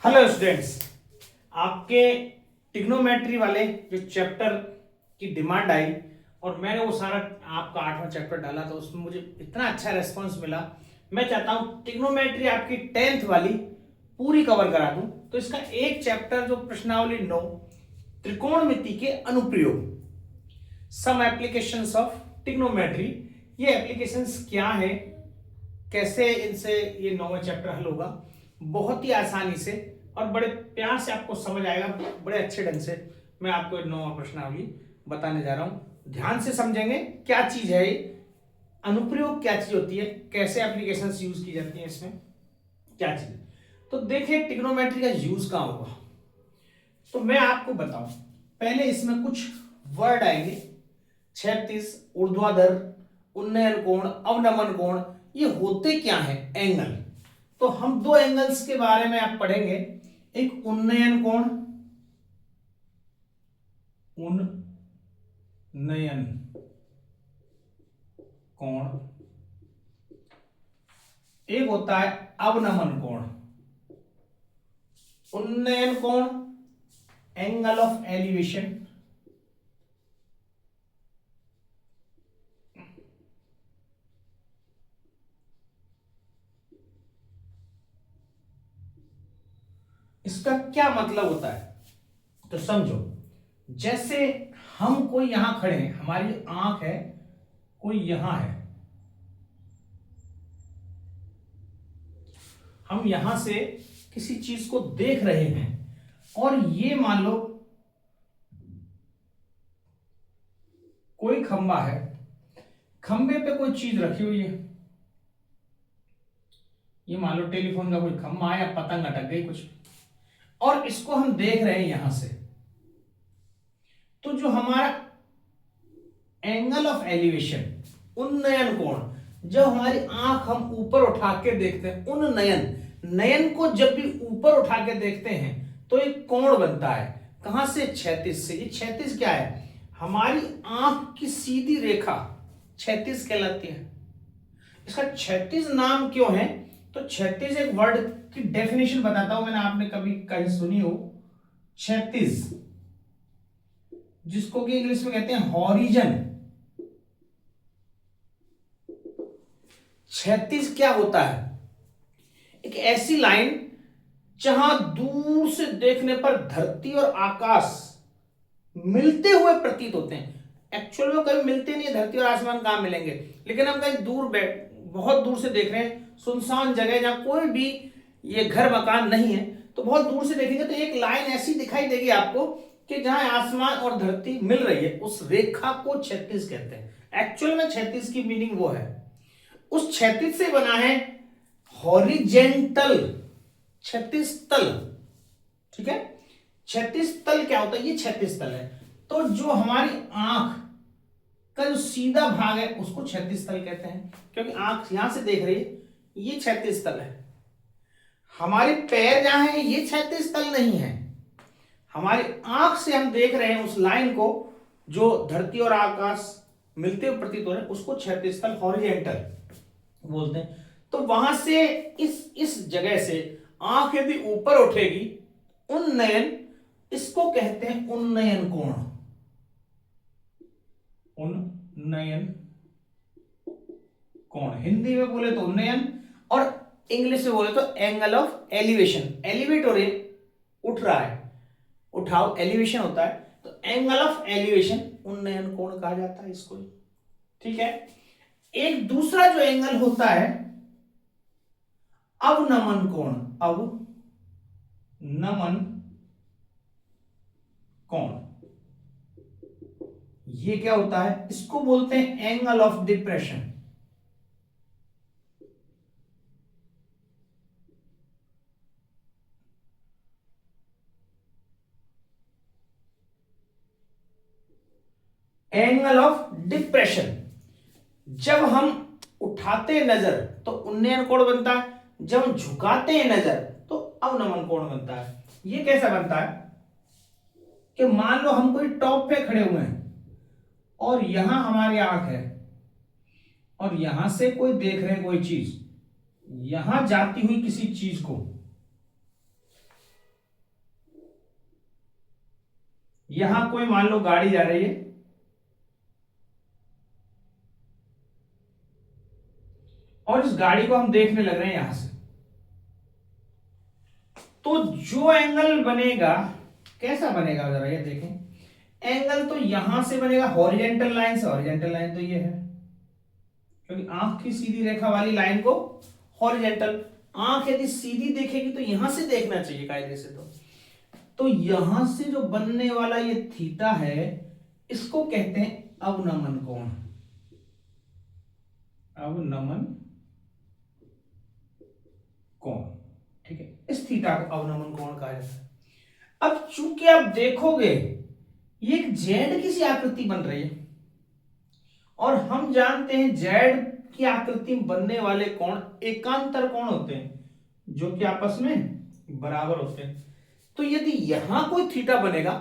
Hello students, आपके trigonometry वाले जो चैप्टर की डिमांड आई और मैंने वो सारा आपका 8वां चैप्टर डाला तो उसमें मुझे इतना अच्छा रेस्पॉन्स मिला। मैं चाहता हूँ ट्रिग्नोमेट्री आपकी 10th वाली पूरी कवर करा दूं। तो इसका एक चैप्टर जो प्रश्नावली 9 त्रिकोणमिति के अनुप्रयोग, सम एप्लीकेशंस ऑफ ट्रिग्नोमेट्री, ये एप्लीकेशंस क्या है, कैसे इनसे ये 9वां चैप्टर हल होगा, बहुत ही आसानी से और बड़े प्यार से आपको समझ आएगा। बड़े अच्छे ढंग से मैं आपको 9वां प्रश्नावली बताने जा रहा हूं। ध्यान से समझेंगे क्या चीज है ये, अनुप्रयोग क्या चीज होती है, कैसे एप्लीकेशंस यूज की जाती है, इसमें क्या चीज। तो देखिए ट्रिग्नोमेट्री का यूज कहां होगा, तो मैं आपको बताऊं। पहले इसमें कुछ वर्ड आएंगे, क्षैतिज, ऊर्ध्वाधर, उन्नयन कोण, अवनमन कोण। ये होते क्या है? एंगल। तो हम दो एंगल्स के बारे में आप पढ़ेंगे, एक उन्नयन कोण, उन्नयन कोण, एक होता है अवनमन कोण। उन्नयन कोण एंगल ऑफ एलिवेशन, इसका क्या मतलब होता है तो समझो। जैसे हम कोई यहां खड़े हैं, हमारी आंख है, कोई यहां है, हम यहां से किसी चीज को देख रहे हैं और ये मान लो कोई खंबा है, खंबे पे कोई चीज रखी हुई है, ये मान लो टेलीफोन का कोई खंबा है या पतंग अटक गई कुछ, और इसको हम देख रहे हैं यहां से। तो जो हमारा एंगल ऑफ एलिवेशन, उन्नयन कोण, जब हमारी आंख हम ऊपर उठा के देखते हैं, उन्नयन, नयन को जब भी ऊपर उठा के देखते हैं तो एक कोण बनता है। कहां से? क्षैतिज से। ये क्षैतिज क्या है? हमारी आंख की सीधी रेखा क्षैतिज कहलाती है। इसका क्षैतिज नाम क्यों है? तो क्षैतिज एक वर्ड की डेफिनेशन बताता हूं, मैंने आपने कभी कहीं सुनी हो। क्षैतिज, जिसको कि इंग्लिश में कहते हैं हॉरिजन। क्षैतिज क्या होता है? एक ऐसी लाइन जहां दूर से देखने पर धरती और आकाश मिलते हुए प्रतीत होते हैं। एक्चुअल में कभी मिलते नहीं है, धरती और आसमान कहां मिलेंगे, लेकिन हम कहीं दूर बहुत दूर से देख रहे हैं, सुनसान जगह जहां कोई भी ये घर मकान नहीं है, तो बहुत दूर से देखेंगे तो एक लाइन ऐसी दिखाई देगी आपको कि जहां आसमान और धरती मिल रही है, उस रेखा को क्षैतिज कहते हैं। एक्चुअल में क्षैतिज की मीनिंग वो है। उस क्षैतिज से बना है हॉरिजेंटल, क्षैतिज तल। ठीक है, क्षैतिज तल क्या होता है? ये क्षैतिज तल है। तो जो हमारी आंख का जो सीधा भाग है उसको क्षैतिज तल कहते हैं, क्योंकि आंख यहां से देख रही है, ये क्षैतिज तल है। हमारे पैर जहां है ये क्षैतिज तल नहीं है। हमारी आंख से हम देख रहे हैं उस लाइन को, जो धरती और आकाश मिलते हुए प्रतीत हो रहे हैं, उसको क्षैतिज तल, हॉरिजेंटल बोलते हैं। तो वहां से इस जगह से आंख यदि ऊपर उठेगी, उन्नयन, इसको कहते हैं उन्नयन कोण। उन्नयन कोण, हिंदी में बोले तो उन्नयन और इंग्लिश में बोले तो एंगल ऑफ एलिवेशन। एलिवेट हो रही, उठ रहा है, उठाव एलिवेशन होता है, तो एंगल ऑफ एलिवेशन उन्नयन कोण कहा जाता है इसको। ठीक है, एक दूसरा जो एंगल होता है अवनमन कोण, अवनमन कोण, ये क्या होता है? इसको बोलते हैं angle of depression. Angle of depression, जब हम उठाते नजर तो उन्नयन कोण बनता है, जब हम झुकाते हैं नजर तो अवनमन कोण बनता है। ये कैसा बनता है कि मान लो हम कोई टॉप पे खड़े हुए हैं और यहां हमारी आंख है और यहां से कोई देख रहे हैं कोई चीज, यहां जाती हुई किसी चीज को, यहां कोई मान लो गाड़ी जा रही है और इस गाड़ी को हम देखने लग रहे हैं यहां से, तो जो एंगल बनेगा कैसा बनेगा जरा ये देखें। एंगल तो यहां से बनेगा हॉरिजेंटल लाइन से, हॉरिजेंटल लाइन तो ये है क्योंकि आंख की सीधी रेखा वाली लाइन को हॉरिजेंटल, आंख यदि सीधी देखेगी तो यहां से देखना चाहिए कायदे से। तो यहां से जो बनने वाला ये थीटा है इसको कहते हैं अवनमन कोण, अवनमन कोण, ठीक है। इस थीटा को अवनमन कोण कहा जाता है। अब चूंकि आप देखोगे ये एक जेड की सी आकृति बन रही है और हम जानते हैं जेड की आकृति में बनने वाले कोण एकांतर कोण होते हैं जो कि आपस में बराबर होते हैं। तो यदि यहां कोई थीटा बनेगा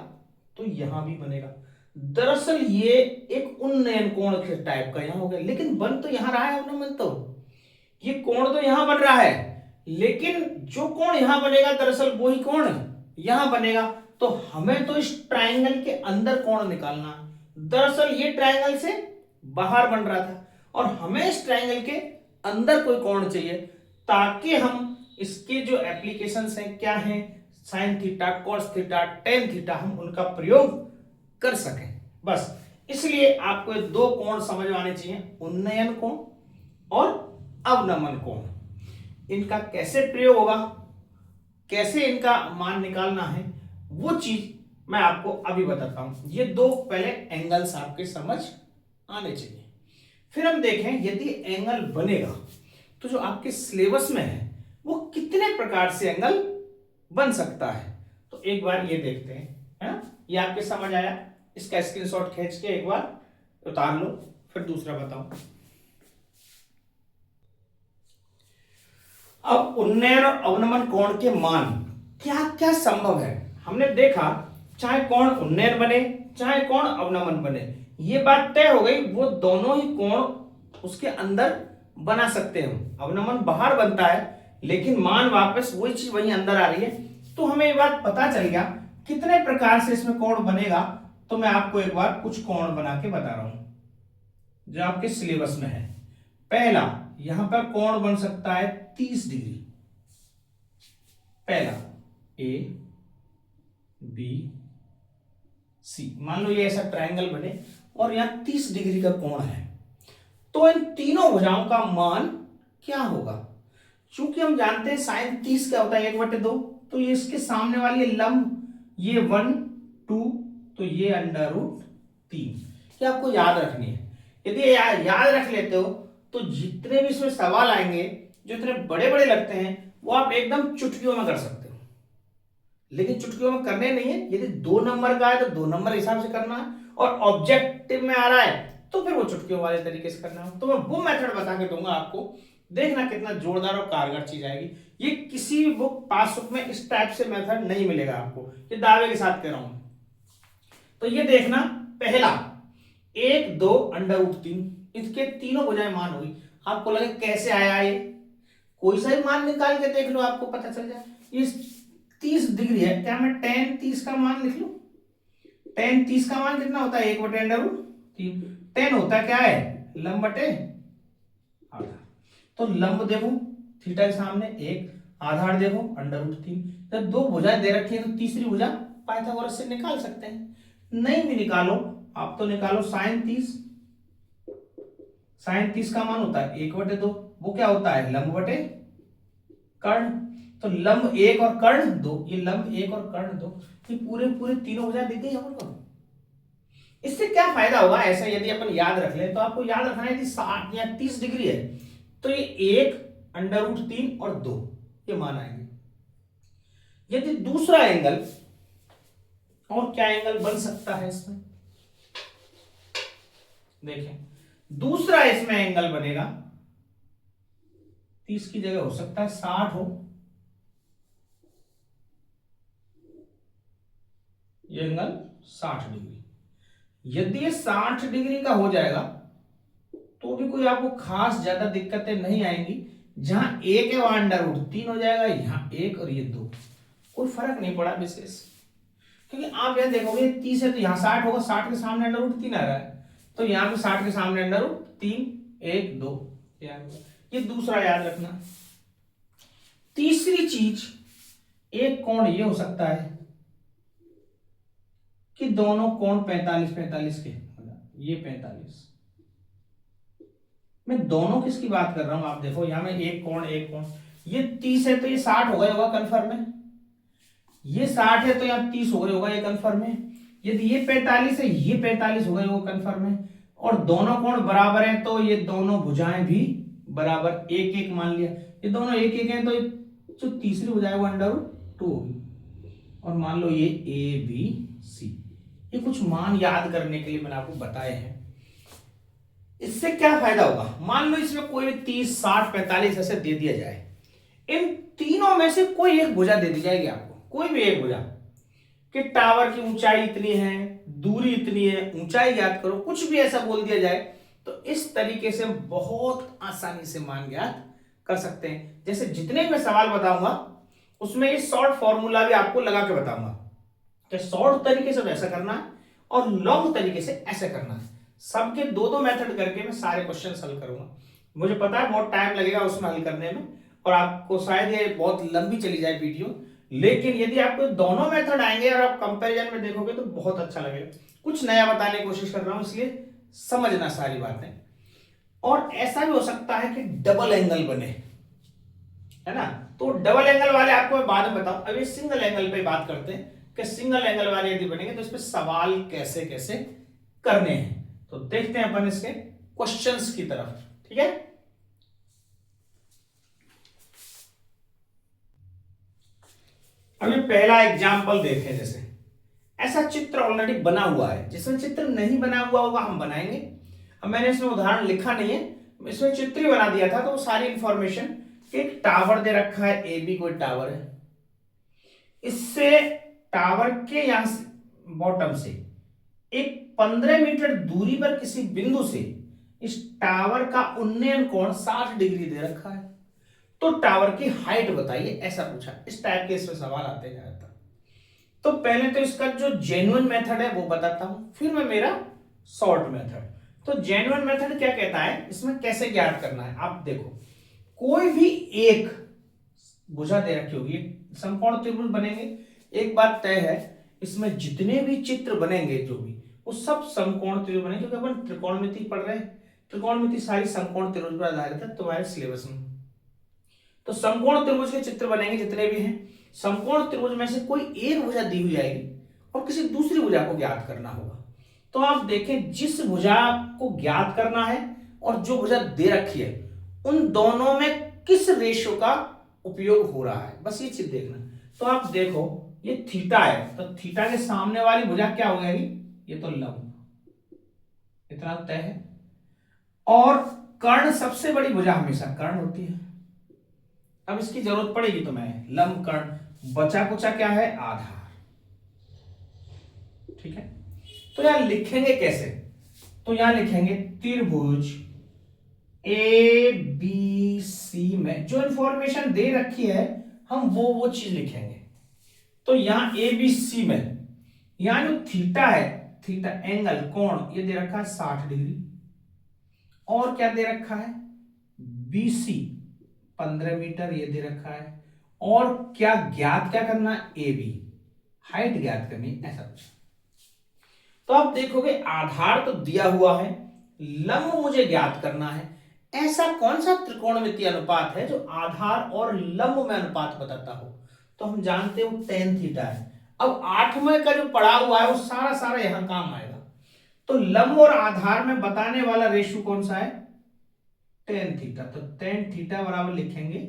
तो यहां भी बनेगा। दरअसल ये एक उन्नयन कोण के टाइप का यहां हो गया, लेकिन बन तो यहां रहा है अवनमन, तो ये कोण तो यहां बन रहा है, लेकिन जो कोण यहां बनेगा दरअसल वही कोण यहां बनेगा। तो हमें तो इस ट्रायंगल के अंदर कोण निकालना, दरअसल ये ट्रायंगल से बाहर बन रहा था और हमें इस ट्रायंगल के अंदर कोई कोण चाहिए ताकि हम इसके जो एप्लीकेशंस हैं क्या हैं, sine theta, cos theta, tan theta, हम उनका प्रयोग कर सकें। बस इसलिए आपको दो कोण समझ में आने चाहिए, उन्नयन कोण और अवनमन कोण। इनका कैसे प्रयोग होगा, कैसे इनका मान निकालना है, वो चीज मैं आपको अभी बताता हूं। ये दो पहले एंगल्स आपके समझ आने चाहिए। फिर हम देखें यदि एंगल बनेगा तो जो आपके सिलेबस में है वो कितने प्रकार से एंगल बन सकता है। तो एक बार ये देखते हैं, है ना, ये आपके समझ आया, इसका स्क्रीनशॉट खींच के एक बार उतार लो, फिर दूसरा बताओ। अब उन्नयन और अवनमन कोण के मान क्या क्या संभव है, हमने देखा चाहे कोण उन्नयन बने चाहे कोण अवनमन बने, ये बात तय हो गई, वो दोनों ही कोण उसके अंदर बना सकते हैं। अवनमन बाहर बनता है लेकिन मान वापस वही चीज वहीं अंदर आ रही है। तो हमें ये बात पता चल गया कितने प्रकार से इसमें कोण बनेगा। तो मैं आपको एक बार कुछ कोण बना के बता रहा हूं जो आपके सिलेबस में है। पहला, यहां पर कोण बन सकता है 30 डिग्री। पहला ए बी सी, मान लो ये ऐसा ट्रायंगल बने और यहां 30 डिग्री का कोण है, तो इन तीनों भुजाओं का मान क्या होगा। चूंकि हम जानते हैं साइन 30 क्या होता है 1/2, तो ये इसके सामने वाली लंब ये 1 2, तो ये √3। क्या आपको याद रखनी है, यदि याद रख लेते हो तो जितने भी इसमें सवाल आएंगे जो इतने बड़े बड़े लगते हैं वो आप एकदम चुटकियों में कर सकते हो। लेकिन चुटकियों में करने नहीं है, यदि 2 नंबर का है तो 2 नंबर हिसाब से करना है, और ऑब्जेक्टिव में आ रहा है तो फिर वो चुटकियों वाले तरीके से करना है। तो मैं वो मेथड बता के दूंगा आपको, देखना कितना जोरदार और कारगर चीज आएगी। ये किसी भी बुक पासबुक में इस टाइप से मेथड नहीं मिलेगा आपको, ये दावे के साथ कह रहा हूं। तो ये देखना, पहला 1 2 √3, इसके तीनों भुजाएं मान हुई। आपको लगे कैसे आया ये, कोई सा भी मान निकाल के देख लो आपको पता चल जाए। ये 30 डिग्री है, क्या मैं tan 30 का मान लिख लूं। tan 30 का मान कितना होता है 1/√3। tan होता क्या है लंब बटे आधार। तो लंब देखो थीटा के सामने 1, आधार देखो √3। जब दो भुजाएं दे रखी है तो तीसरी भुजा पाइथागोरस से निकाल सकते हैं। नहीं भी निकालो आप तो निकालो साइन 30। साइन 30 का मान होता है 1/2, वो क्या होता है लंब बटे कर्ण। तो लंब 1 और कर्ण 2, ये लंब 1 और कर्ण 2, ये पूरे पूरे तीनों भुजा दी गई हमको। इससे क्या फायदा होगा, ऐसा यदि अपन याद रख ले तो आपको याद रखना है कि 60 या 30 डिग्री है तो ये 1 √3 और 2 ये मान आएंगे। यदि दूसरा एंगल, और क्या एंगल बन सकता है इसमें, देखें दूसरा इसमें एंगल बनेगा 30 की जगह हो सकता है 60 हो। ये एंगल 60 डिग्री, यदि ये 60 डिग्री का हो जाएगा तो भी कोई आपको खास ज्यादा दिक्कतें नहीं आएंगी। जहां 1 है वहां √3 हो जाएगा, यहां 1 और ये 2, कोई फर्क नहीं पड़ा विशेष। क्योंकि आप यह देखोगे 30 है तो यहाँ 60 होगा, 60 के सामने अंडर रूट 3 आ रहा है, तो यहाँ पे 60 के सामने अंडर रूट 3, 1 2 ये दूसरा याद रखना। तीसरी चीज, एक कोण ये हो सकता है कि दोनों कोण 45 45 के, ये 45, मैं दोनों किसकी बात कर रहा हूं, आप देखो यहां में एक कोण ये 30 है तो ये 60 हो गया होगा कन्फर्म है, ये 60 है तो यहाँ 30 हो गया होगा ये कन्फर्म है, यदि ये 45 है ये 45 हो गया होगा कन्फर्म है, और दोनों कोण बराबर हैं तो ये दोनों भुजाएं भी बराबर, एक एक मान लिया, ये दोनों एक एक हैं तो जो तीसरी भुजा है वो अंडर रूट 2 होगी, और मान लो ये ए बी सी। ये कुछ मान याद करने के लिए मैंने आपको बताए हैं। इससे क्या फायदा होगा, मान लो इसमें कोई भी 30 60 45 ऐसे दे दिया जाए, इन तीनों में से कोई एक भुजा दे दी जाएगी आपको, कोई भी एक भुजा कि टावर की ऊंचाई इतनी है, दूरी इतनी है, ऊंचाई याद करो, कुछ भी ऐसा बोल दिया जाए तो इस तरीके से बहुत आसानी से मान ज्ञात कर सकते हैं। जैसे जितने मैं सवाल बताऊंगा उसमें ये शॉर्ट फॉर्मूला भी आपको लगा के बताऊंगा कि शॉर्ट तरीके से वैसा करना है और लॉन्ग तरीके से ऐसे करना है। सबके दो दो मेथड करके मैं सारे क्वेश्चन हल करूंगा। मुझे पता है बहुत टाइम लगेगा उसमें हल करने में, और आपको शायद ये बहुत लंबी चली जाए वीडियो, लेकिन यदि आपको दोनों मेथड आएंगे और आप कंपैरिजन में देखोगे तो बहुत अच्छा लगेगा। कुछ नया बताने की कोशिश कर रहा हूं, इसलिए समझना सारी बातें। और ऐसा भी हो सकता है कि डबल एंगल बने, है ना, तो डबल एंगल वाले आपको मैं बाद में बताऊं, अभी सिंगल एंगल पे बात करते हैं कि सिंगल एंगल वाले यदि बनेंगे तो इस पे सवाल कैसे कैसे करने हैं। तो देखते हैं अपन इसके क्वेश्चंस की तरफ, ठीक है। अभी पहला एग्जांपल देखें, जैसे ऐसा चित्र ऑलरेडी बना हुआ है, जिसमें चित्र नहीं बना हुआ होगा हम बनाएंगे। अब मैंने इसमें उदाहरण लिखा नहीं है, इसमें चित्र ही बना दिया था, तो वो सारी इंफॉर्मेशन, एक टावर दे रखा है ए बी, कोई टावर है, इससे टावर के यहां से बॉटम से एक 15 मीटर दूरी पर किसी बिंदु से इस टावर का उन्नयन कोण 60 डिग्री दे रखा है, तो टावर की हाइट बताइए, ऐसा पूछा। इस टाइप के इसमें सवाल आते हैं ज्यादातर। तो पहले तो इसका जो जेन्युइन मेथड है वो बताता हूं, फिर मैं मेरा शॉर्ट मेथड। तो जेन्युइन मेथड क्या कहता है, इसमें कैसे ज्ञात करना है, आप देखो, कोई भी एक भुजा दे रखी होगी, समकोण त्रिभुज बनेंगे। एक बात तय है, इसमें जितने भी चित्र बनेंगे जो भी, वो सब समकोण त्रिभुज बनेंगे, क्योंकि अपन त्रिकोणमिति पढ़ रहे हैं, त्रिकोणमिति सारी समकोण त्रिभुज पर आधारित है तुम्हारे सिलेबस में। तो समकोण त्रिभुज के चित्र बनेंगे जितने भी हैं, समकोण त्रिभुज में से कोई एक भुजा दी हुई आएगी और किसी दूसरी भुजा को ज्ञात करना होगा। तो आप देखें, जिस भुजा को ज्ञात करना है और जो भुजा दे रखी है, उन दोनों में किस रेशियो का उपयोग हो रहा है, बस ये चीज देखना। तो आप देखो, ये थीटा है, तो थीटा के सामने वाली भुजा क्या हो जाएगी, ये तो लंब, इतना तय है। और कर्ण सबसे बड़ी भुजा हमेशा कर्ण होती है। अब इसकी जरूरत पड़ेगी तो मैं लंब कर्ण, बचा कुचा क्या है, आधार, ठीक है। तो यहां लिखेंगे कैसे, तो यहां लिखेंगे त्रिभुज ए बी सी में जो इंफॉर्मेशन दे रखी है हम वो चीज लिखेंगे। तो यहां ए बी सी में यहां जो थीटा है, थीटा एंगल कोण, ये दे रखा है 60 डिग्री, और क्या दे रखा है, बी सी 15 मीटर ये दे रखा है, और क्या ज्ञात क्या करना, ए बी हाइट ज्ञात करनी, ऐसा कुछ। तो आप देखोगे आधार तो दिया हुआ है, लंब मुझे ज्ञात करना है। ऐसा कौन सा त्रिकोणमितीय अनुपात है जो आधार और लंब में अनुपात बताता हो, तो हम जानते हो tan थीटा है। अब 8वें का जो पढ़ा हुआ है वो सारा सारा यहां काम आएगा। तो लंब और आधार में बताने वाला रेशियो कौन सा है, tan थीटा। तो tan थीटा बराबर लिखेंगे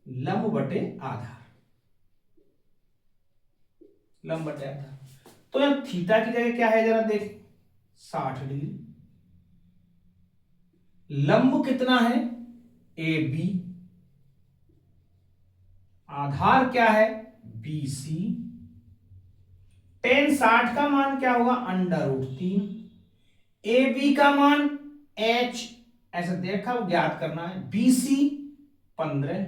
लंब बटे आधार, लंब बटे आधार। तो यहां थीटा की जगह क्या है जरा देख, 60 डिग्री, लंब कितना है, ए बी, आधार क्या है, बी सी, tan 60 का मान क्या होगा, √3, ए बी का मान h ऐसा देखा वो ज्ञात करना है, बी सी 15,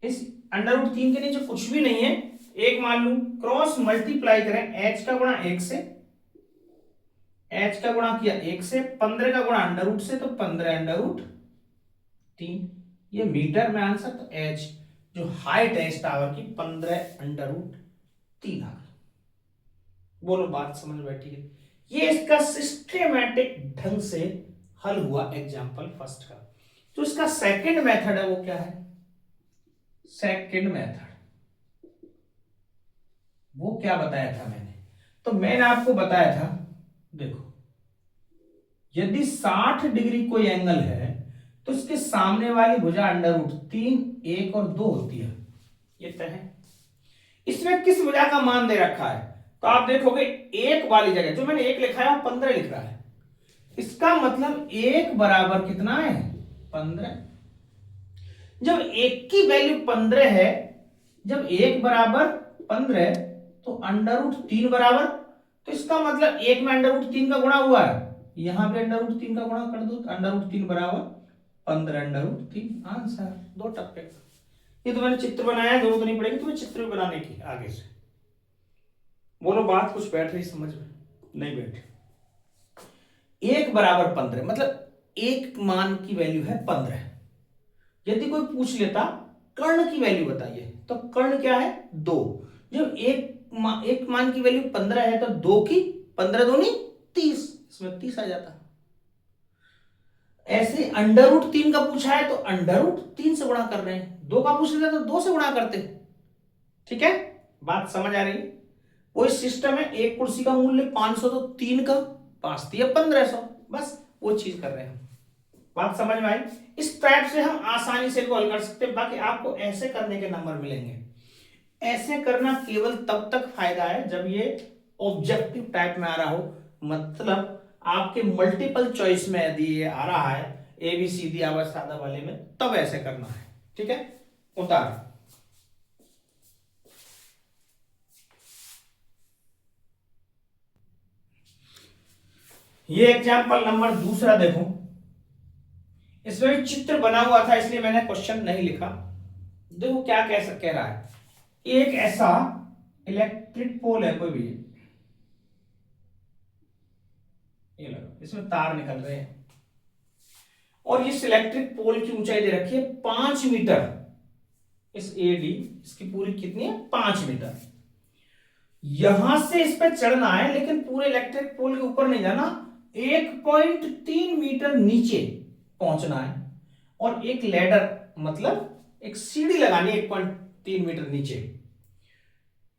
इस √3 के नीचे कुछ भी नहीं है, एक मान लू, क्रॉस मल्टीप्लाई करें एच का गुणा 1 से, एच का गुणा किया 1 से, 15 का गुणा अंडर रूट से, तो 15 अंडर रूट 3, ये मीटर में आंसर। तो एच जो हाइट है इस टावर की 15 अंडर रूट 3 आ गई। बोलो बात समझ में बैठी है? ये इसका सिस्टेमैटिक ढंग से हल हुआ एग्जाम्पल फर्स्ट का। तो इसका सेकंड मेथड है वो क्या है? सेकंड मेथड वो क्या बताया था मैंने? तो मैंने आपको बताया था, देखो यदि 60 डिग्री कोई एंगल है तो इसके सामने वाली भुजा अंडर रूट 3, 1 और 2 होती है, ये तय है। इसमें किस भुजा का मान दे रखा है? तो आप देखोगे एक वाली जगह जो मैंने 1 लिखा है वो 15 लिख रहा है। इसका मतलब 1 बराबर कितना है? 15। जब 1 की वैल्यू 15 है, जब 1 बराबर 15 तो अंडर रूट 3 बराबर, तो इसका मतलब 1 में अंडर रूट 3 का गुणा हुआ है, यहां पे अंडर रूट 3 का गुणा कर दो, तो अंडर रूट 3 बराबर 15 अंडर रूट 3 आंसर। 2 टप्पे का। ये तो मैंने चित्र बनाया, जरूरत नहीं पड़ेगी तुम्हें चित्र बनाने की आगे से। बोलो बात कुछ बैठ रही समझ में? नहीं बैठे। 1 बराबर 15 मतलब एक मान की वैल्यू है 15। यदि कोई पूछ लेता कर्ण की वैल्यू बताइए, तो कर्ण क्या है? 2। जब एक मान की वैल्यू 15 है तो 2 की 15 दूनी 30, इसमें 30 आ जाता। ऐसे अंडर रूट 3 का पूछा है तो अंडर रूट 3 से गुणा कर रहे हैं, 2 का पूछ लेता तो 2 से गुणा करते। ठीक है, बात समझ आ रही है? कोई सिस्टम है, एक कुर्सी का मूल्य 500 तो 3 का 5 दिया 1500, बस वो चीज कर रहे हैं। बात समझ में आई? इस टाइप से हम आसानी से हल कर सकते हैं। बाकी आपको ऐसे करने के नंबर मिलेंगे। ऐसे करना केवल तब तक फायदा है जब ये ऑब्जेक्टिव टाइप में आ रहा हो, मतलब आपके मल्टीपल चॉइस में यदि ये आ रहा है ए बी सी डी आवाज सादा वाले में, तब ऐसे करना है। ठीक है, उतार। ये एग्जाम्पल नंबर दूसरा देखो, इसमें चित्र बना हुआ था इसलिए मैंने क्वेश्चन नहीं लिखा। देखो क्या कह रहा है, एक ऐसा इलेक्ट्रिक पोल है कोई भी, ये लो इसमें तार निकल रहे हैं और इस इलेक्ट्रिक पोल की ऊंचाई दे रखी है 5 मीटर। इस एडी इसकी पूरी कितनी है? 5 मीटर। यहां से इस पे चढ़ना है लेकिन पूरे इलेक्ट्रिक पोल के ऊपर नहीं जाना, 1.3 मीटर नीचे पहुंचना है और एक लैडर मतलब एक सीढ़ी लगानी है 1.3 मीटर नीचे।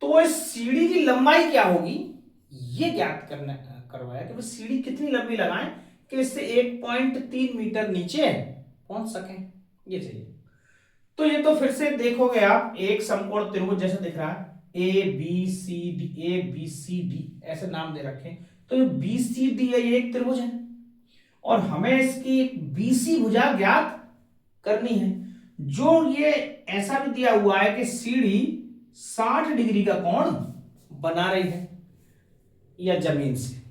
तो इस सीढ़ी की लंबाई क्या होगी ये ज्ञात करवाया कि सीढ़ी कितनी लंबी लगाएं कि इससे 1.3 मीटर नीचे पहुंच सकें, ये चाहिए। तो ये तो फिर से देखोगे आप, एक समकोण त्रिभुज जैसा दिख रहा है, ए बी सी डी ऐसे नाम दे रखे। तो बी सी डी है, ये एक त्रिभुज है और हमें इसकी बीसी भुजा ज्ञात करनी है। जो ये ऐसा भी दिया हुआ है कि सीढ़ी 60 डिग्री का कोण बना रही है या जमीन से,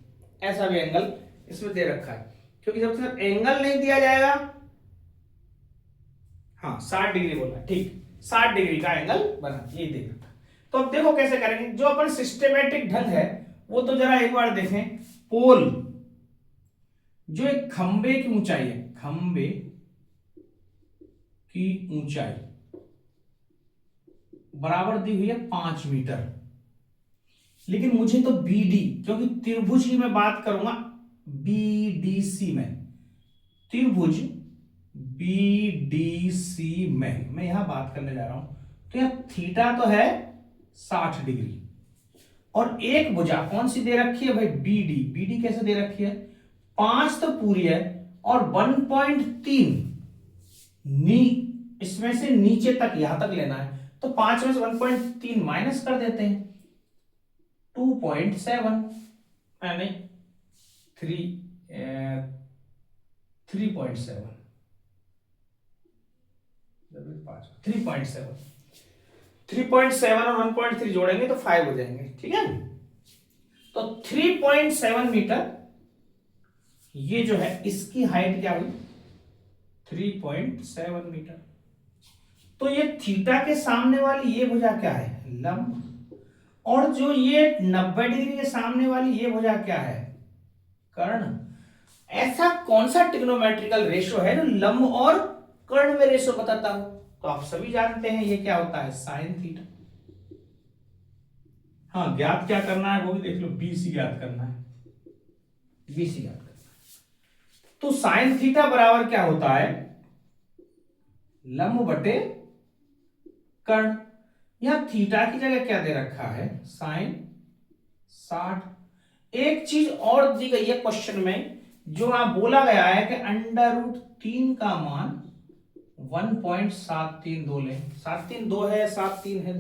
ऐसा भी एंगल इसमें दे रखा है। क्योंकि जब तक एंगल नहीं दिया जाएगा, हाँ 60 डिग्री बोला, ठीक 60 डिग्री का एंगल बना, ये देख रखा। तो अब देखो कैसे करेंगे, जो अपन सिस्टेमेटिक ढंग है वो तो जरा एक बार देखें। पोल जो एक खंबे की ऊंचाई है, खंबे की ऊंचाई बराबर दी हुई है 5 मीटर, लेकिन मुझे तो बीडी, क्योंकि त्रिभुज की मैं बात करूंगा बीडीसी में, त्रिभुज बीडीसी में मैं यहां बात करने जा रहा हूं। तो यहां थीटा तो है 60 डिग्री और एक भुजा कौन सी दे रखी है भाई? बीडी। बीडी कैसे दे रखी है? 5 तो पूरी है और 1.3 इसमें से नीचे तक यहां तक लेना है, तो 5 में से 1.3 माइनस कर देते हैं, 2.7 यानी 3.7 3.7 और 1.3 जोड़ेंगे तो 5 हो जाएंगे। ठीक है, तो 3.7 मीटर ये जो है इसकी हाइट क्या हुई? 3.7 मीटर। तो ये थीटा के सामने वाली ये भुजा क्या है? लंब और जो ये 90 डिग्री के सामने वाली ये भुजा क्या है, कर्ण। ऐसा कौन सा ट्रिग्नोमेट्रिकल रेशो है जो लंब और कर्ण में रेशो बताता हो, तो आप सभी जानते हैं ये क्या होता है, साइन थीटा। हाँ, ज्ञात क्या करना है वो भी देख लो, बीसी ज्ञात करना है, बीसी ज्ञात करना है। तो साइन थीटा बराबर क्या होता है, लंब बटे कर्ण। यहां थीटा की जगह क्या दे रखा है, साइन 60। एक चीज और दी गई है क्वेश्चन में, जो आप बोला गया है कि √3 का मान 1.732 ले, 732 है, 73 है,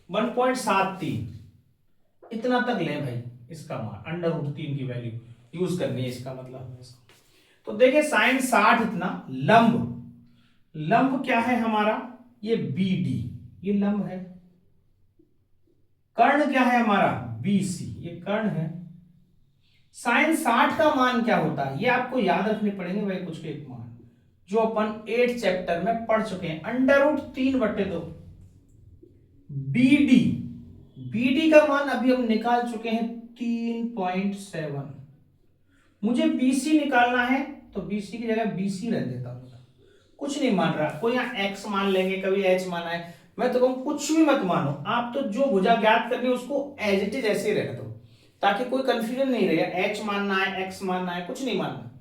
1.73 इतना तक ले भाई, इसका मान √3 की वैल्यू यूज करनी है, इसका मतलब है इसका। तो देखिए साइन 60 इतना, लंब, लंब क्या है हमारा, ये BD, ये लंब है। कर्ण क्या है हमारा, BC, ये कर्ण है। साइन 60 का मान क्या होता है, ये आपको याद रखने पड़ेंगे भाई, कुछ के एक मान जो अपन 8 चैप्टर में पढ़ चुके हैं, √3/2। BD, BD का मान अभी हम निकाल चुके हैं 3.7। मुझे BC निकालना है, तो BC की जगह BC रख देता हूं, कुछ नहीं मान रहा, कोई यहाँ x मान लेंगे, कभी h माना है, मैं तो कहूं कुछ भी मत मानो, आप तो जो भुजा ज्ञात करनी है उसको एज इट इज ऐसे ही रहने दो, ताकि कोई कंफ्यूजन नहीं रहे, h मानना है, x मानना है, कुछ नहीं मानना,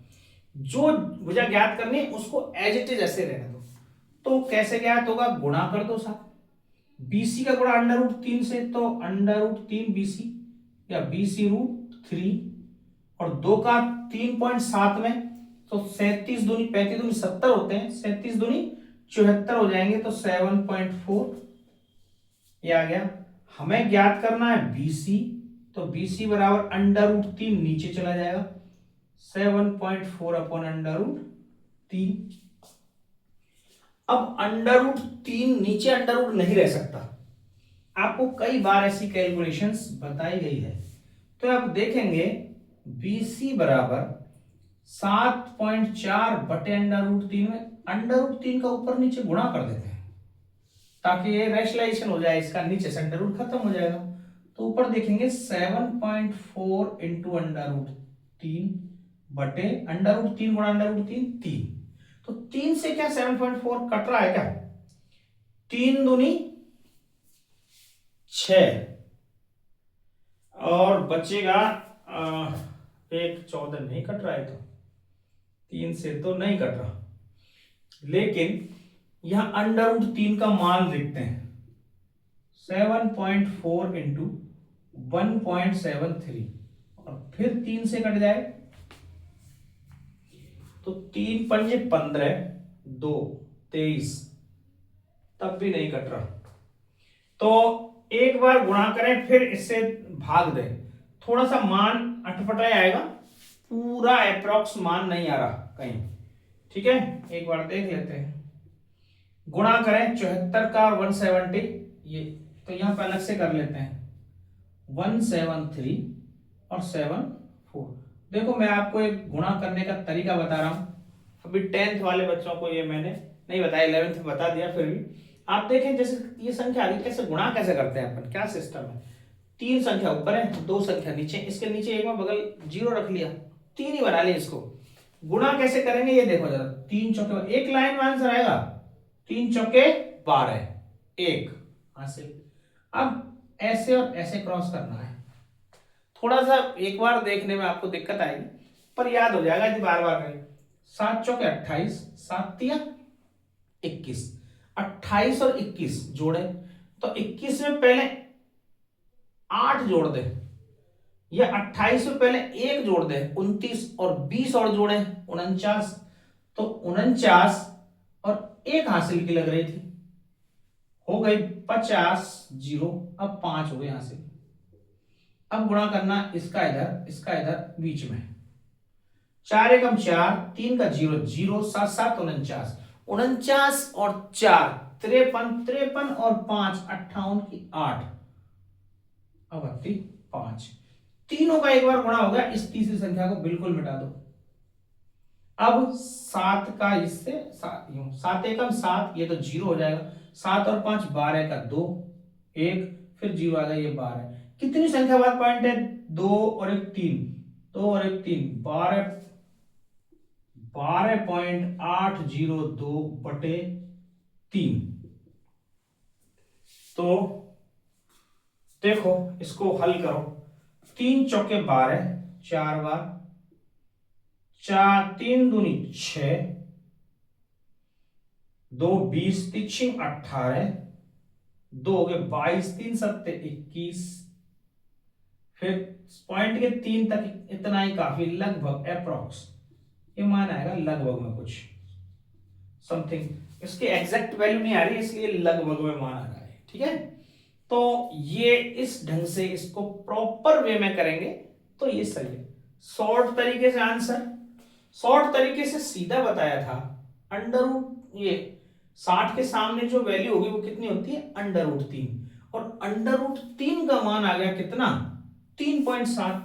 जो भुजा ज्ञात करनी है उसको एज इट इज ऐसे रहने दो। तो कैसे ज्ञात होगा, गुणा कर दो साथ, BC का गुणा √3 से, तो √3 BC या BC√3, और 2 का 3.7 में, तो 37 दूनी 35 दूनी 70 होते हैं, 37 दूनी 74 हो जाएंगे, तो 7.4 ये आ गया। हमें ज्ञात करना है BC, तो BC बराबर √3 नीचे चला जाएगा, 7.4 अपॉन √3। अब √3 नीचे √ नहीं रह सकता, आपको कई बार ऐसी कैलकुलेशंस बताई गई है, तो आप देखेंगे BC बराबर 7.4 बटे √3 में √3 का ऊपर नीचे गुणा कर देते हैं, ताकि ये रेशनलाइजेशन हो जाए, इसका नीचे से √ खत्म हो जाएगा। तो ऊपर देखेंगे 7.4 इंटू √3 बटे √3 गुणा √3 3, तो 3 से क्या 7.4 कट रहा है क्या, 3 दूनी 6 और बचेगा एक 14, नहीं कट रहा है, तो 3 से तो नहीं कट रहा, लेकिन यहां √3 का मान लिखते हैं, 7.4 इंटू 1.73, और फिर 3 से कट जाए, तो 3 पंजे 15, 2 23, तब भी नहीं कट रहा। तो एक बार गुणा करें, फिर इससे भाग दें, थोड़ा सा मान अटपटा आएगा, पूरा अप्रॉक्स मान नहीं आ रहा कहीं, ठीक है, एक बार देख लेते हैं। गुणा करें 74 का और 170, ये तो यहां पर अलग से कर लेते हैं, 173 और 74। देखो मैं आपको एक गुणा करने का तरीका बता रहा हूं, अभी 10th वाले बच्चों को ये मैंने नहीं बताया, 11th में बता दिया, फिर भी आप देखें, जैसे ये संख्या आ गई, कैसे गुणा कैसे करते हैं अपन, क्या सिस्टम है, 3 संख्या ऊपर है, 2 संख्या नीचे, इसके नीचे एक में बगल 0 रख लिया, 3 ही बना लिया, इसको गुणा कैसे करेंगे ये देखो जरा, 3 चौके, एक लाइन में आंसर आएगा, 3 चौके 12, 1 हासिल। अब ऐसे और ऐसे क्रॉस करना है, थोड़ा सा एक बार देखने में आपको दिक्कत आएगी, पर याद हो जाएगा यदि बार बार करें। 7 चौके 28, 7 तिया 21, 28 और 21 जोड़े, तो 21 में पहले 8 जोड़ दे, या 28 में पहले 1 जोड़ दे, 29, और 20 और जोड़े 49, तो 49 और 1 हासिल की लग रही थी, हो गई 50, 0, अब 5 हो गए हासिल। अब गुणा करना इसका इधर बीच में, 4 एकम 4, 3 का 0, 0 7 7 49, 49 और 4 53, 53 और 5 58 की 8, अब 5, तीनों का एक बार गुणा हो गया, इस तीसरी संख्या को बिल्कुल मिटा दो। अब 7 का इससे 7 एकम 7, ये तो 0 हो जाएगा, 7 और 5 12 का 2, 1, फिर 0 आ गया, ये 12। कितनी संख्या बाद पॉइंट है? 2 और एक 3, 2 और एक 3, 12.802/3। तो देखो इसको हल करो, 3 चौके 12, 4 बार, 4 3 दूनी 6, 2 20, 3 18, 2 हो गए 22, 3 7 21, फिर पॉइंट के 3 तक इतना ही काफी, लगभग अप्रोक्स ये मान आएगा लगभग में कुछ समथिंग, इसकी एग्जैक्ट वैल्यू नहीं आ रही इसलिए लगभग में मान आ रहा है। ठीक है, तो ये इस ढंग से इसको प्रॉपर वे में करेंगे तो ये सही है। शॉर्ट तरीके से आंसर, शॉर्ट तरीके से सीधा बताया था, अंडर रूट, ये 60 के सामने जो वैल्यू होगी वो कितनी होती है? अंडर रूट 3, और अंडर रूट 3 का मान आ गया कितना? 3.7।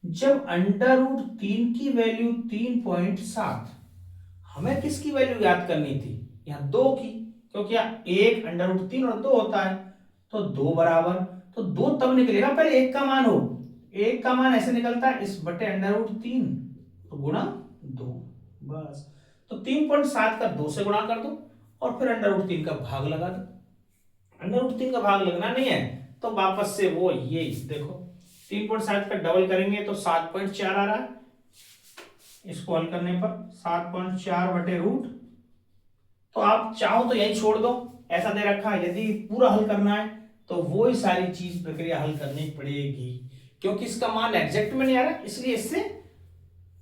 जब अंडर रूट 3 की वैल्यू 3.7, हमें किसकी वैल्यू याद करनी थी? यहां 2 की, क्योंकि एक अंडर रूट 3 और 2 होता है, तो 2 बराबर, तो 2 तब निकलेगा पहले 1 का मान हो, 1 का मान ऐसे निकलता है इस बटे अंडर रूट 3 तो गुणा 2, बस। तो 3.7 का 2 से गुणा कर दो और फिर अंडर रूट 3 का भाग लगा दो। अंडर रूट 3 का भाग लगना नहीं है तो वापस से वो ये देखो 3.7 का डबल करेंगे तो 7.4 आ रहा है, इसको हल करने पर 7.4 बटे रूट, तो आप चाहो तो यही छोड़ दो, ऐसा दे रखा है। यदि पूरा हल करना है तो वो ही सारी चीज प्रक्रिया हल करनी पड़ेगी, क्योंकि इसका मान एग्जैक्ट में नहीं आ रहा इसलिए इससे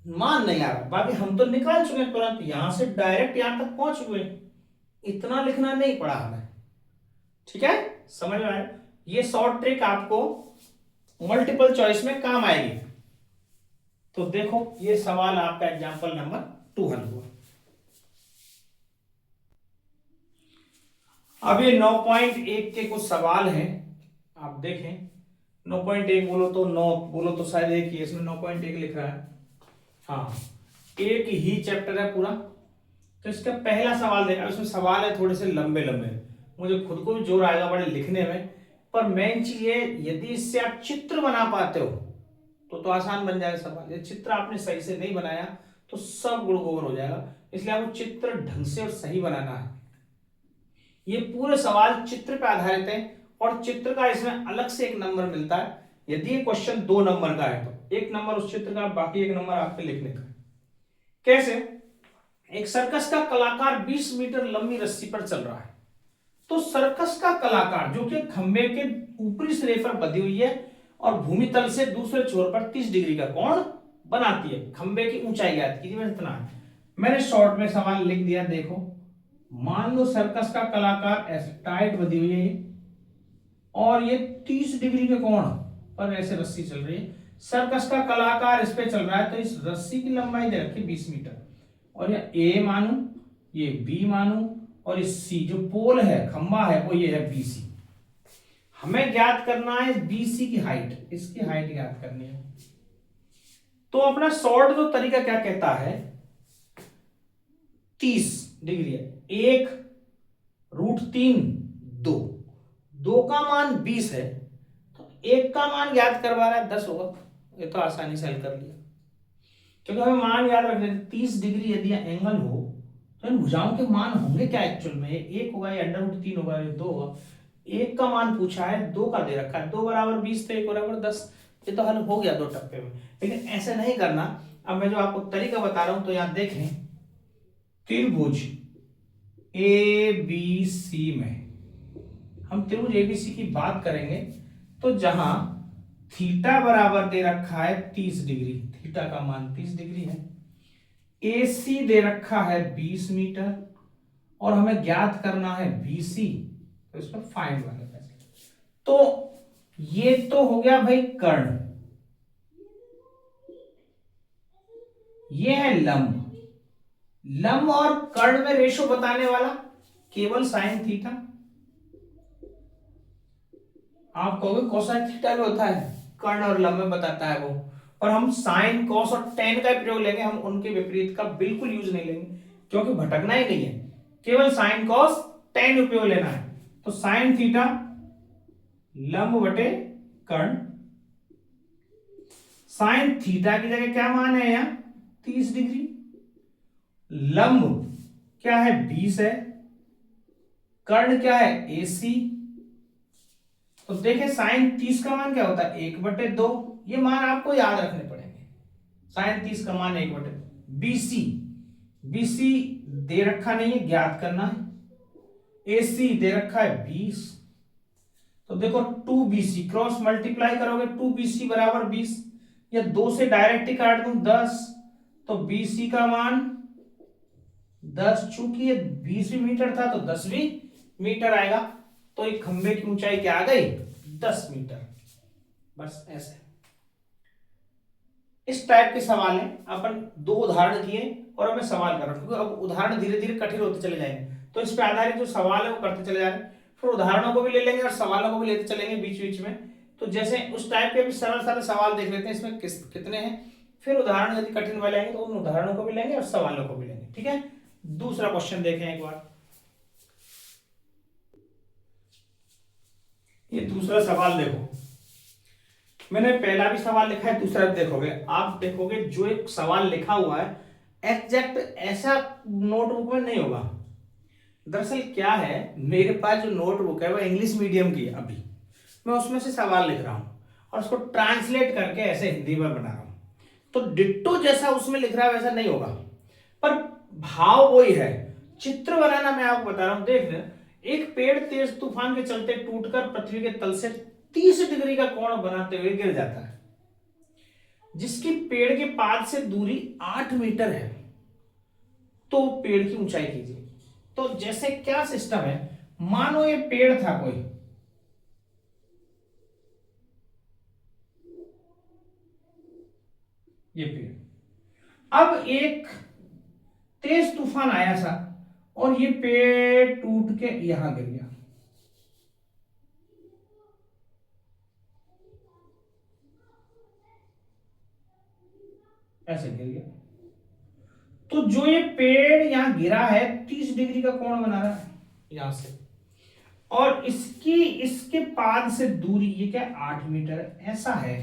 मान नहीं आ रहा। बाकी हम तो निकाल चुके हैं तुरंत, यहां से डायरेक्ट यहां तक पहुंच हुए, इतना लिखना नहीं पड़ा हमें। ठीक है, समझ में आया? ये शॉर्ट ट्रिक आपको मल्टीपल चॉइस में काम आएगी। तो देखो ये सवाल आपका एग्जांपल नंबर 2 हल हुआ। अब ये 9.1 के कुछ सवाल हैं, आप देखें। 9.1 बोलो तो 9 बोलो तो शायद एक ही, इसमें 9.1 लिख रहा है, हाँ एक ही चैप्टर है पूरा। तो इसका पहला सवाल देखा, इसमें सवाल है थोड़े से लंबे लंबे, मुझे खुद को भी जोर आएगा बड़े लिखने में, पर मेन चीज ये यदि इससे आप चित्र बना पाते हो तो आसान बन जाएगा सवाल। ये चित्र आपने सही से नहीं बनाया तो सब गुड़ गोबर हो जाएगा, इसलिए आपको चित्र ढंग से और सही बनाना है। ये पूरे सवाल चित्र पे आधारित है और चित्र का इसमें अलग से एक नंबर मिलता है। यदि ये क्वेश्चन 2 नंबर का है तो 1 नंबर उस चित्र का, बाकी 1 नंबर आपके लिखने का। कैसे? एक सर्कस का कलाकार 20 मीटर लंबी रस्सी पर चल रहा है, तो सर्कस का कलाकार जो कि खंबे के ऊपरी सिरे पर बंधी हुई है और भूमि तल से दूसरे छोर पर 30 डिग्री का कोण बनाती है, खंबे की ऊंचाई ज्ञात कीजिए, इतना है। मैंने शॉर्ट में सवाल लिख दिया, देखो मान लो सर्कस का कलाकार ऐसे टाइट बंधी हुई है और ये 30 डिग्री के कोण पर ऐसे रस्सी चल रही है। सर्कस का कलाकार इस पे चल रहा है, तो इस रस्सी की लंबाई दे रखी 20 मीटर, और ये ए मानू, ये बी मानू, और इस सी जो पोल है, खंबा है, वो ये है बीसी। हमें ज्ञात करना है बीसी की हाइट, इसकी हाइट ज्ञात करनी है। तो अपना शॉर्ट जो तरीका क्या कहता है, 30 डिग्री है, 1√3 2, 2 का मान 20 है तो 1 का मान याद करवा रहा है 10 होगा, ये तो आसानी से हल कर लिया, क्योंकि हमें मान याद रखने 30 डिग्री यदि एंगल हो तो इन भुजाओं के मान होंगे क्या एक्चुअल में, 1 होगा या अंडर रूट 3 होगा या 2 होगा। 1 का मान पूछा है, 2 का दे रखा है, 2 बराबर 20 तो 1 बराबर 10, ये तो हल हो गया 2 टप्पे में। लेकिन ऐसे नहीं करना, अब मैं जो आपको तरीका बता रहा हूं तो यहां देखें, त्रिभुज ABC में हम त्रिभुज ABC की बात करेंगे तो जहां थीटा बराबर दे रखा है 30 डिग्री, थीटा का मान 30 डिग्री है, AC दे रखा है 20 मीटर और हमें ज्ञात करना है BC, तो इसमें फाइंड वाले पैसे। तो ये तो हो गया भाई कर्ण, ये है लंब, लंब और कर्ण में रेशो बताने वाला केवल साइन थीटा। आप कहोगे कोसाइन थीटा भी होता है, कर्ण और लंब में बताता है वो, और हम साइन कॉस और टेन का प्रयोग लेंगे, हम उनके विपरीत का बिल्कुल यूज नहीं लेंगे क्योंकि भटकना ही नहीं है, केवल साइन कॉस टेन उपयोग लेना है। तो साइन थीटा लंब बटे कर्ण। साइन थीटा की जगह क्या मान है यहां 30 डिग्री। लंब क्या है 20 है, कर्ण क्या है AC। तो देखें साइन 30 का मान क्या होता है 1/2। ये मान आपको याद रखने पड़ेंगे। साइन 30 का मान 1/2। BC, BC दे रखा नहीं है, ज्ञात करना है। AC दे रखा है 20। तो देखो 2BC क्रॉस मल्टीप्लाई करोगे 2BC बराबर 20, या 2 से डायरेक्ट ही काट दूं 10, तो BC का मान 10। चूंकि ये 20 मीटर था तो 10 भी मीटर आएगा। तो एक खंबे की ऊंचाई क्या आ गई 10 मीटर। बस ऐसे इस टाइप के सवाल हैं। अपन 2 उदाहरण किए और हमें सवाल कर रहे हैं, क्योंकि अब उदाहरण धीरे धीरे कठिन होते चले जाएंगे, तो इस पे आधारित जो सवाल है वो करते चले जा रहे हैं। फिर उदाहरणों को भी ले लेंगे और सवालों को भी लेते चलेंगे बीच बीच में। तो जैसे उस टाइप के भी सरल सरल सवाल देख लेते हैं इसमें कितने हैं, फिर उदाहरण यदि कठिन वाले आएंगे तो उन उदाहरणों को भी लेंगे और सवालों को भी लेंगे। ठीक है, दूसरा क्वेश्चन देखें एक बार। ये दूसरा सवाल देखो, मैंने पहला भी सवाल लिखा है, दूसरा भी देखोगे। आप देखोगे जो एक सवाल लिखा हुआ है एग्जैक्ट ऐसा नोटबुक में नहीं होगा। दरअसल क्या है, मेरे पास जो नोटबुक है वो इंग्लिश मीडियम की है। अभी मैं उसमें से सवाल लिख रहा हूं और उसको ट्रांसलेट करके ऐसे हिंदी में बना रहा हूं। तो डिट्टो जैसा उसमें लिख रहा है वैसा नहीं होगा, पर भाव वही है। चित्र बनाना मैं आपको बता रहा हूं। देख, एक पेड़ तेज तूफान के चलते टूटकर पृथ्वी के तल से 30 डिग्री का कोण बनाते हुए गिर जाता है, जिसकी पेड़ के पाद से दूरी 8 मीटर है। तो पेड़ की ऊंचाई कीजिए। तो जैसे क्या सिस्टम है, मानो ये पेड़ था कोई, ये पेड़, अब एक तेज तूफान आया सा और ये पेड़ टूट के यहां गिर गया। ऐसे गिर गया। तो जो ये पेड़ यहां गिरा है 30 डिग्री का कोण बना रहा है यहां से, और इसकी इसके पाद से दूरी ये क्या 8 मीटर। ऐसा है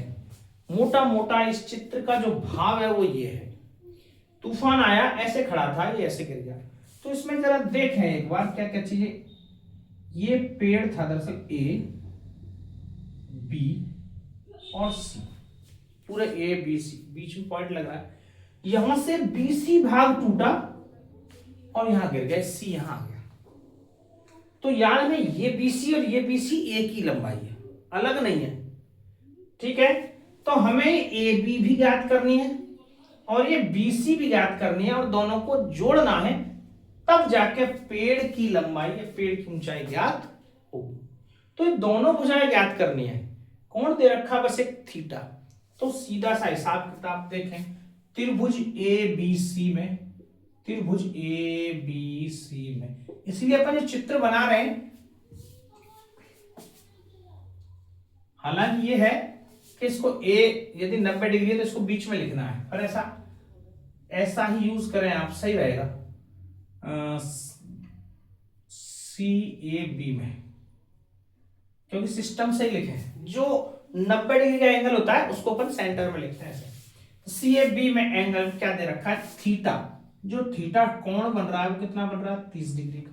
मोटा मोटा इस चित्र का जो भाव है वो ये है। तूफान आया, ऐसे खड़ा था, ये ऐसे गिर गया। तो इसमें जरा देखें एक बार क्या क्या चीजें। ये पेड़ था दरअसल A, B और C, पूरे A B C, बीच में पॉइंट लग रहा है। यहां से BC भाग टूटा और यहां गिर गया, C यहां आ गया। तो याद में ये BC और ये BC एक ही लंबाई है, अलग नहीं है। ठीक है, तो हमें AB भी ज्ञात करनी है और ये BC भी ज्ञात करनी है, और दोनों को जोड़ना है, तब जाके पेड़ की लंबाई या पेड़ की ऊंचाई ज्ञात होगी। तो ये दोनों भुजाएं ज्ञात करनी है। कौन दे रखा बस एक थीटा। तो सीधा सा हिसाब किताब देखें, त्रिभुज ABC में, त्रिभुज ABC में, इसलिए अपन जो चित्र बना रहे हैं, हालांकि ये है कि इसको A यदि 90 डिग्री है तो इसको बीच में लिखना है, पर ऐसा ही यूज करें आप, सही रहेगा। CAB में, क्योंकि सिस्टम से ही लिखे, जो 90 डिग्री का एंगल होता है उसको अपन सेंटर में लिखते हैं। CAB में एंगल क्या दे रखा है थीटा। जो थीटा कोण बन रहा है वो कितना बन रहा है 30 डिग्री का।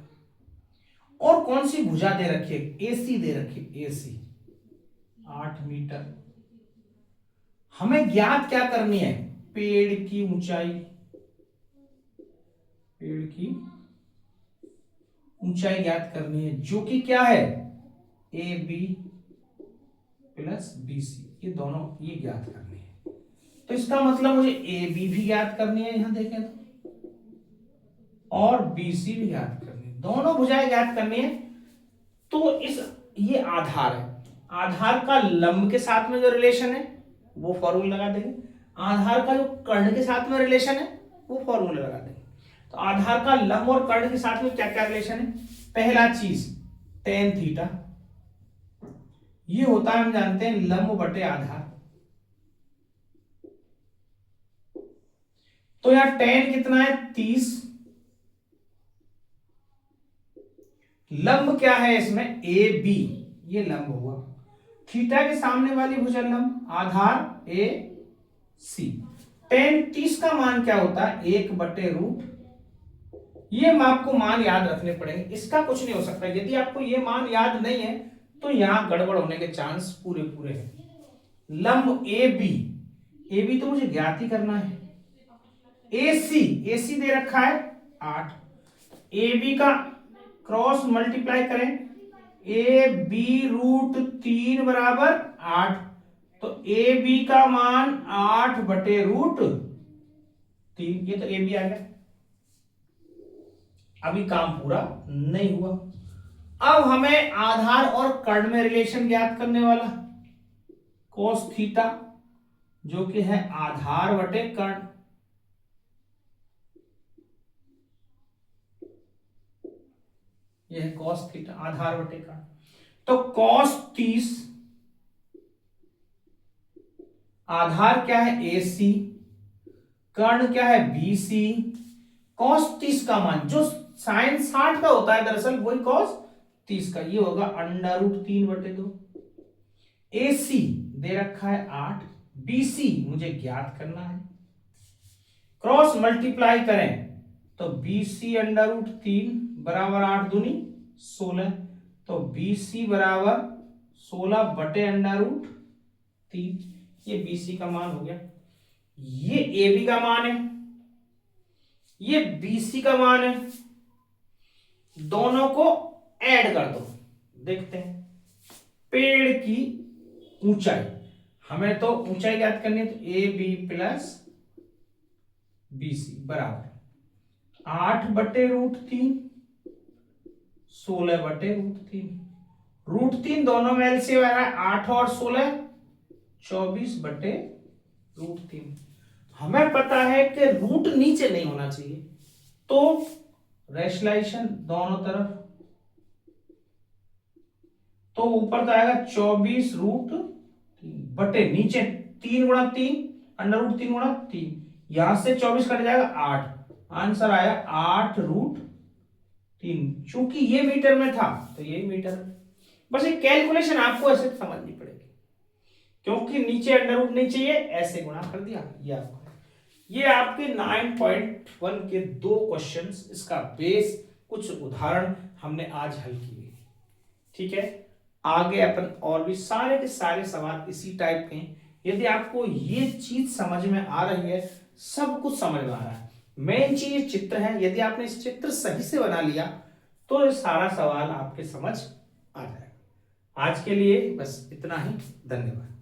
और कौन सी भुजा दे रखी है AC दे रखी है, AC 8 मीटर। हमें ज्ञात क्या करनी है, पेड़ की ऊंचाई, पेड़ की ऊंचाई ज्ञात करनी है, जो कि क्या है AB प्लस BC, ये दोनों ये ज्ञात करनी है। तो इसका मतलब मुझे AB भी ज्ञात करनी है, यहां देखें तो, और BC भी ज्ञात करनी है, दोनों भुजाएं ज्ञात करनी है। तो ये आधार है, आधार का लंब के साथ में जो रिलेशन है वो फॉर्मूला लगा देंगे, आधार का जो कर्ण के साथ में रिलेशन है वो फॉर्मूला लगा देंगे। तो आधार का लंब और कर्ण के साथ में क्या क्या रिलेशन है, पहला चीज tan थीटा, ये होता है हम जानते हैं लंब बटे आधार। तो यहां tan कितना है 30, लंब क्या है इसमें AB, ये लंब हुआ, थीटा के सामने वाली भुजलंब आधार ए सी। tan 30 का मान क्या होता है? 1/रूट। ये आपको मान याद रखने पड़ेंगे, इसका कुछ नहीं हो सकता। यदि आपको ये मान याद नहीं है तो यहां गड़बड़ होने के चांस पूरे पूरे हैं। लंब ए बी तो मुझे ज्ञात ही करना है। ए सी दे रखा है 8। ए बी का क्रॉस मल्टीप्लाई करें, ए बी √3 बराबर 8। तो ए बी का मान 8/√3। ये तो ए बी आ गया। अभी काम पूरा नहीं हुआ। अब हमें आधार और कर्ण में रिलेशन ज्ञात करने वाला cos थीटा, जो कि है आधार बटे कर्ण। यह है cos थीटा आधार बटे कर्ण। तो cos 30 आधार क्या है? AC, कर्ण क्या है? BC। cos 30 का मान जो sin 60 का होता है दरअसल वही cos 30 का, ये होगा √3/2। AC दे रखा है 8, BC मुझे ज्ञात करना है। क्रॉस मल्टीप्लाई करें तो BC √3 बराबर 8 दूनी 16। तो BC बराबर 16/√3। ये BC का मान हो गया। ये AB का मान है, ये BC का मान है। दोनों को ऐड कर दो, देखते हैं। पेड़ की ऊंचाई, हमें तो ऊंचाई ज्ञात करनी है, तो AB प्लस BC बराबर 8/√3 16/√3। √3 दोनों में एलसीएम आ रहा है, 8 और 16 24/√3। हमें पता है कि रूट नीचे नहीं होना चाहिए, तो रेशनलाइजेशन दोनों तरफ, तो ऊपर तो आएगा 24√3 बटे नीचे 3 गुणा 3 √3 गुणा 3, यहां से 24 कट जाएगा 8। आंसर आया 8√3। चूंकि ये मीटर में था तो ये मीटर। बस ये कैलकुलेशन आपको ऐसे समझनी पड़ेगी, क्योंकि नीचे अंडर नहीं चाहिए, ऐसे गुणा कर दिया। ये आपके 9.1 के 2 क्वेश्चंस, इसका बेस कुछ उदाहरण हमने आज हल किए। ठीक है, आगे अपन और भी सारे के सारे सवाल इसी टाइप के हैं। यदि आपको ये चीज समझ में आ रही है, सब कुछ समझ में आ रहा है, मेन चीज चित्र है, यदि आपने इस चित्र सही से बना लिया तो ये सारा सवाल आपके समझ आ जाएगा। आज के लिए बस इतना ही, धन्यवाद।